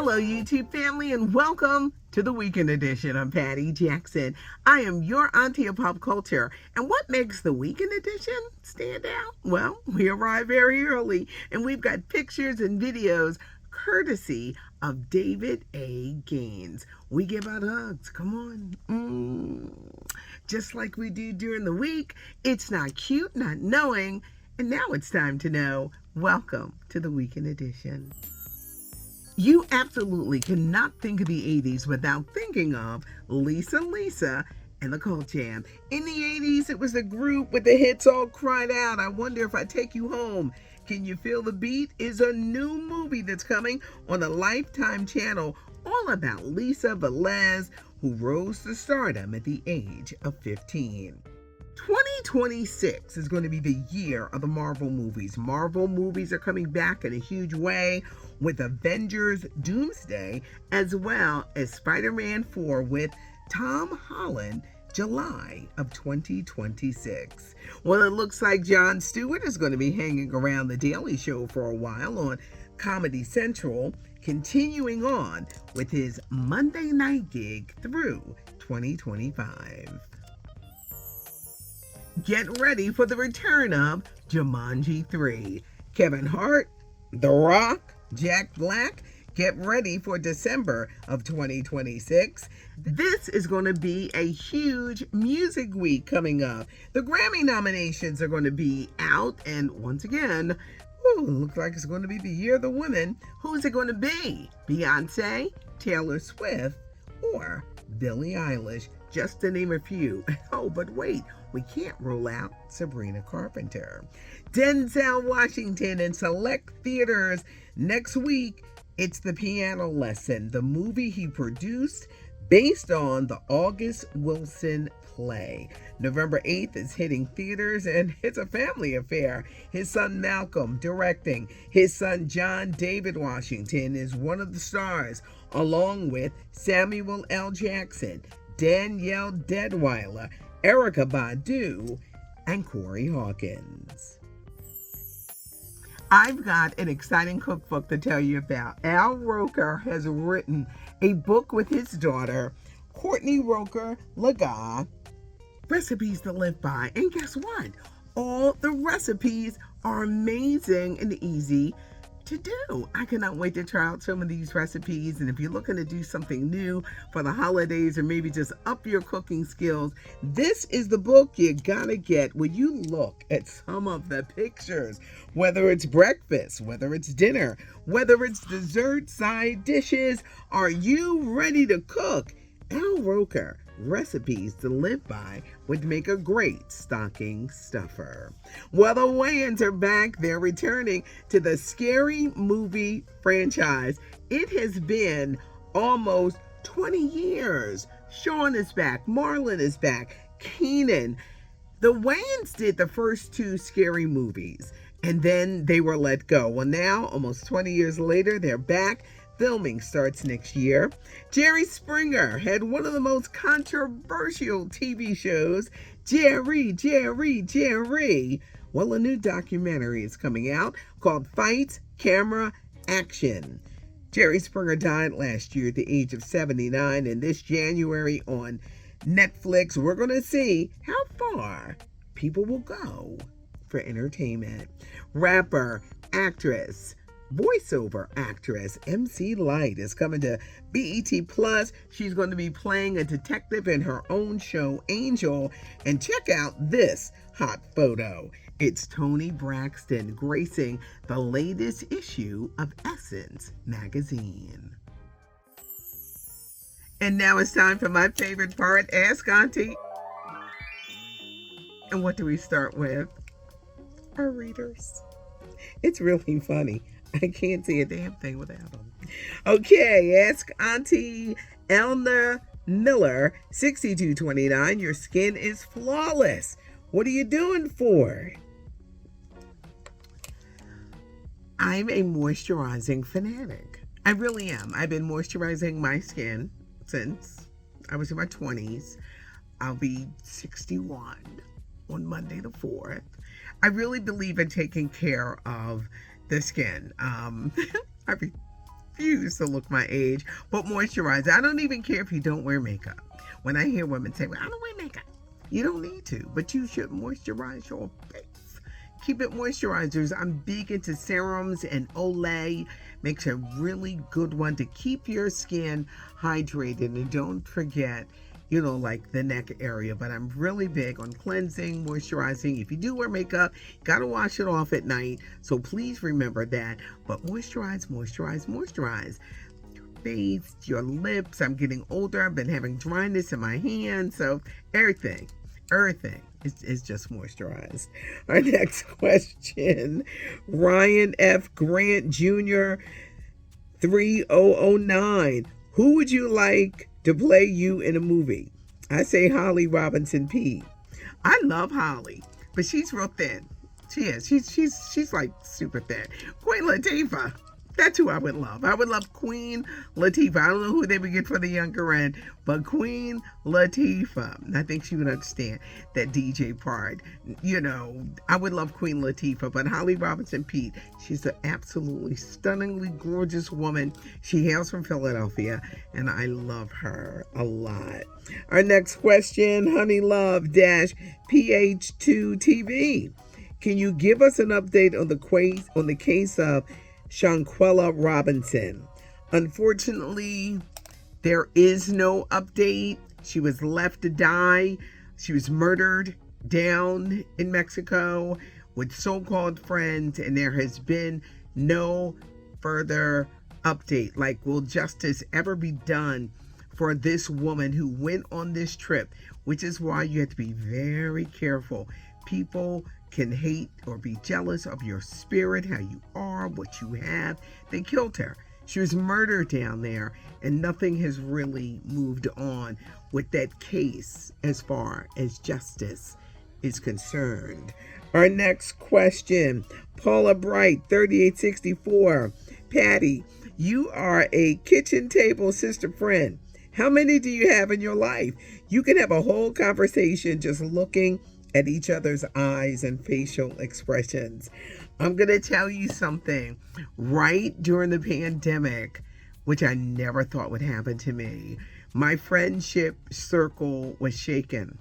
Hello, YouTube family, and welcome to the Weekend Edition. I'm Patty Jackson. I am your auntie of pop culture. And what makes the Weekend Edition stand out? Well, we arrive very early, and we've got pictures and videos courtesy of David A. Gaines. We give out hugs. Come on. Just like we do during the week. It's not cute not knowing. And now it's time to know. Welcome to the Weekend Edition. You absolutely cannot think of the 80s without thinking of Lisa and the Cult Jam. In the 80s, it was a group with the hits all cried out. I Wonder If I Take You Home. Can You Feel the Beat is a new movie that's coming on the Lifetime channel, all about Lisa Velez, who rose to stardom at the age of 15. 2026 is going to be the year of the Marvel movies. Marvel movies are coming back in a huge way with Avengers Doomsday, as well as Spider-Man 4 with Tom Holland, July of 2026. Well, it looks like Jon Stewart is going to be hanging around The Daily Show for a while on Comedy Central, continuing on with his Monday night gig through 2025. Get ready for the return of Jumanji 3. Kevin Hart, The Rock, Jack Black, get ready for December of 2026. This is going to be a huge music week coming up. The Grammy nominations are going to be out, and once again, looks like it's going to be the year of the women. Who's it going to be? Beyonce, Taylor Swift, or Billie Eilish? Just to name a few. Oh, but wait, we can't rule out Sabrina Carpenter. Denzel Washington in select theaters next week. It's The Piano Lesson, the movie he produced based on the August Wilson play. November 8th is hitting theaters, and it's a family affair. His son Malcolm directing. His son John David Washington is one of the stars, along with Samuel L. Jackson, Danielle Deadwyler, Erykah Badu, and Corey Hawkins. I've got an exciting cookbook to tell you about. Al Roker has written a book with his daughter, Courtney Roker Laga, Recipes to Live By. And guess what? All the recipes are amazing and easy to do. I cannot wait to try out some of these recipes. And if you're looking to do something new for the holidays, or maybe just up your cooking skills, this is the book you gotta get. When you look at some of the pictures, whether it's breakfast, whether it's dinner, whether it's dessert, side dishes, are you ready to cook? Al Roker, Recipes to Live By, would make a great stocking stuffer. Well, the Wayans are back. They're returning to the Scary Movie franchise. It has been almost 20 years. Sean is back. Marlon is back. Keenan. The Wayans did the first two Scary Movies, and then they were let go. Well, now, almost 20 years later, they're back. Filming starts next year. Jerry Springer had one of the most controversial TV shows, Jerry. Well, a new documentary is coming out called Fights, Camera, Action. Jerry Springer died last year at the age of 79, and this January on Netflix, we're going to see how far people will go for entertainment. Rapper, actress, voiceover actress MC Lyte is coming to BET Plus. She's going to be playing a detective in her own show, Angel. And check out this hot photo. It's Toni Braxton gracing the latest issue of Essence magazine. And now it's time for my favorite part, Ask Auntie. And what do we start with? Our readers. It's really funny. I can't see a damn thing without them. Okay, Ask Auntie Elna Miller, 6229. Your skin is flawless. What are you doing for? I'm a moisturizing fanatic. I really am. I've been moisturizing my skin since I was in my 20s. I'll be 61 on Monday the 4th. I really believe in taking care of the skin. refuse to look my age, but moisturize. I don't even care if you don't wear makeup. When I hear women say, well, I don't wear makeup. You don't need to, but you should moisturize your face. Keep it moisturizers. I'm big into serums, and Olay makes a really good one to keep your skin hydrated. And don't forget, like the neck area. But I'm really big on cleansing, moisturizing. If you do wear makeup, you gotta wash it off at night. So please remember that. But moisturize, moisturize, moisturize. Your face, your lips. I'm getting older. I've been having dryness in my hands. So everything is just moisturized. Our next question, Ryan F. Grant Jr. 3009. Who would you like to play you in a movie? I say Holly Robinson Peete. I love Holly, but she's real thin. She is. She's like super thin. Queen Latifah. That's who I would love. I would love Queen Latifah. I don't know who they would get for the younger end, but Queen Latifah. I think she would understand that DJ part. I would love Queen Latifah, but Holly Robinson Peete, she's an absolutely stunningly gorgeous woman. She hails from Philadelphia, and I love her a lot. Our next question, Honey Love PH2 TV. Can you give us an update on the case of Shanquella Robinson? Unfortunately, there is no update. She was left to die. She was murdered down in Mexico with so-called friends, and there has been no further update. Like, will justice ever be done for this woman who went on this trip? Which is why you have to be very careful. People can hate or be jealous of your spirit, how you are, what you have. They killed her. She was murdered down there, and nothing has really moved on with that case as far as justice is concerned. Our next question, Paula Bright, 3864. Patty, you are a kitchen table sister friend. How many do you have in your life? You can have a whole conversation just looking at each other's eyes and facial expressions. I'm going to tell you something. Right during the pandemic, which I never thought would happen to me, my friendship circle was shaken.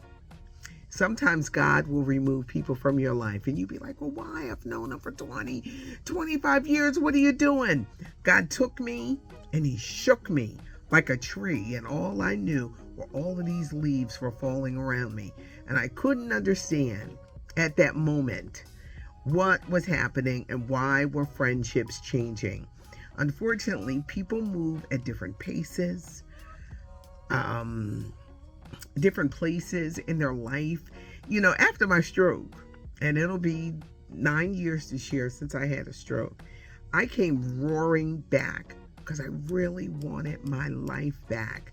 Sometimes God will remove people from your life, and you be like, well, why? I've known him for 25 years. What are you doing? God took me, and he shook me like a tree, and all I knew were all of these leaves were falling around me. And I couldn't understand at that moment what was happening and why were friendships changing. Unfortunately, people move at different paces, different places in their life. After my stroke, and it'll be 9 years this year since I had a stroke, I came roaring back because I really wanted my life back.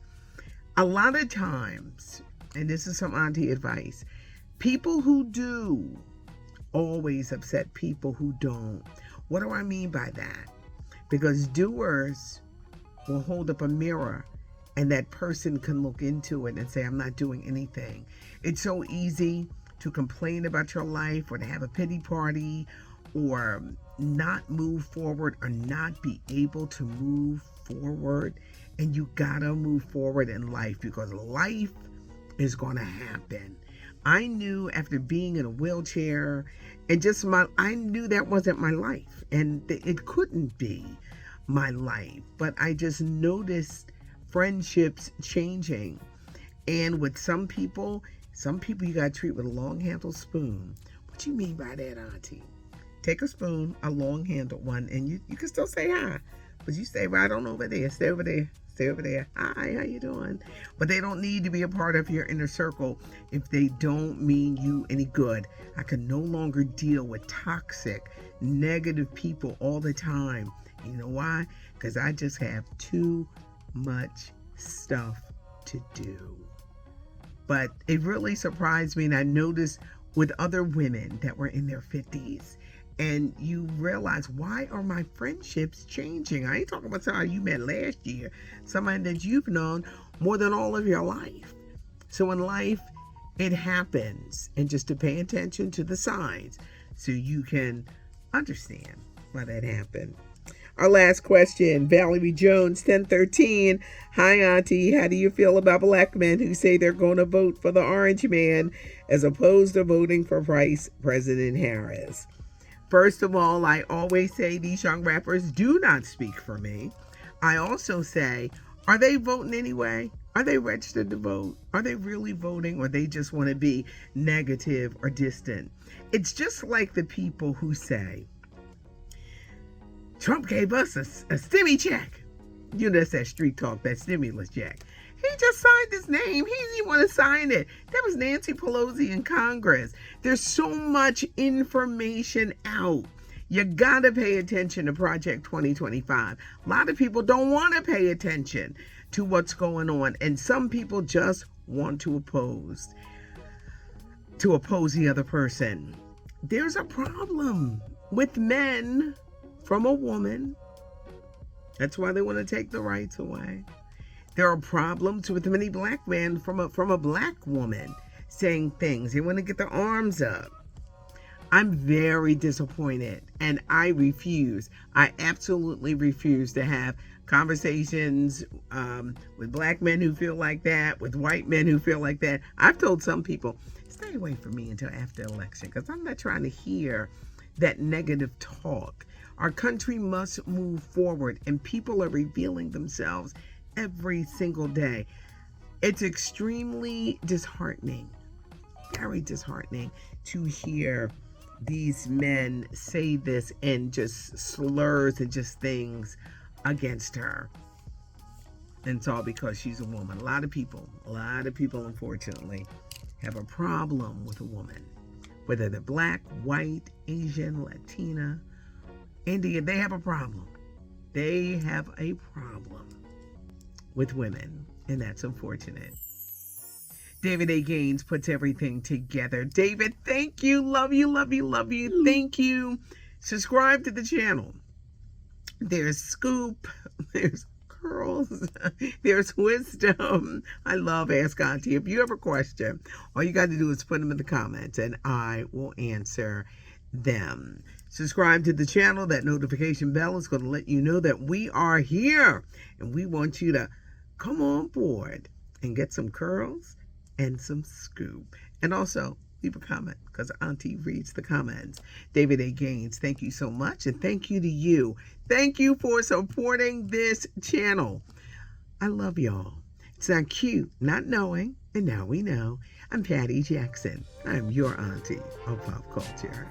A lot of times, and this is some auntie advice, people who do always upset people who don't. What do I mean by that? Because doers will hold up a mirror, and that person can look into it and say, I'm not doing anything. It's so easy to complain about your life, or to have a pity party, or not move forward, or not be able to move forward. And you gotta move forward in life, because life is gonna happen. I knew after being in a wheelchair and I knew that wasn't my life, and it couldn't be my life. But I just noticed friendships changing. And with some people you gotta treat with a long handled spoon. What you mean by that, Auntie? Take a spoon, a long handled one, and you can still say hi. But you stay right on over there. Stay over there. Stay over there. Hi, how you doing? But they don't need to be a part of your inner circle if they don't mean you any good. I can no longer deal with toxic, negative people all the time. You know why? Because I just have too much stuff to do. But it really surprised me, and I noticed with other women that were in their 50s. And you realize, why are my friendships changing? I ain't talking about somebody you met last year, somebody that you've known more than all of your life. So in life, it happens, and just to pay attention to the signs so you can understand why that happened. Our last question, Valerie Jones, 1013. Hi, Auntie. How do you feel about black men who say they're going to vote for the orange man as opposed to voting for Vice President Harris? First of all, I always say these young rappers do not speak for me. I also say, are they voting anyway? Are they registered to vote? Are they really voting, or they just want to be negative or distant? It's just like the people who say, Trump gave us a stimmy check. You know, that's that street talk, that stimulus check. He just signed his name. He didn't want to sign it. That was Nancy Pelosi in Congress. There's so much information out. You got to pay attention to Project 2025. A lot of people don't want to pay attention to what's going on. And some people just want to oppose the other person. There's a problem with men from a woman. That's why they want to take the rights away. There are problems with many black men from a black woman saying things. They want to get their arms up. I'm very disappointed, and I absolutely refuse to have conversations with black men who feel like that, with white men who feel like that. I've told some people, stay away from me until after election, because I'm not trying to hear that negative talk. Our country must move forward, and people are revealing themselves every single day. It's extremely disheartening, very disheartening to hear these men say this and just slurs and just things against her. And it's all because she's a woman. A lot of people, unfortunately, have a problem with a woman. Whether they're black, white, Asian, Latina, Indian, they have a problem. They have a problem with women, and that's unfortunate. David A. Gaines puts everything together. David, thank you. Love you, love you, love you. Thank you. Subscribe to the channel. There's scoop. There's curls. There's wisdom. I love Ask Auntie. If you have a question, all you got to do is put them in the comments, and I will answer them. Subscribe to the channel. That notification bell is going to let you know that we are here, and we want you to come on board and get some curls and some scoop. And also leave a comment, because Auntie reads the comments. David A. Gaines, thank you so much, and thank you to you. Thank you for supporting this channel. I love y'all. It's not cute not knowing, and now we know. I'm Patty Jackson. I'm your auntie of pop culture.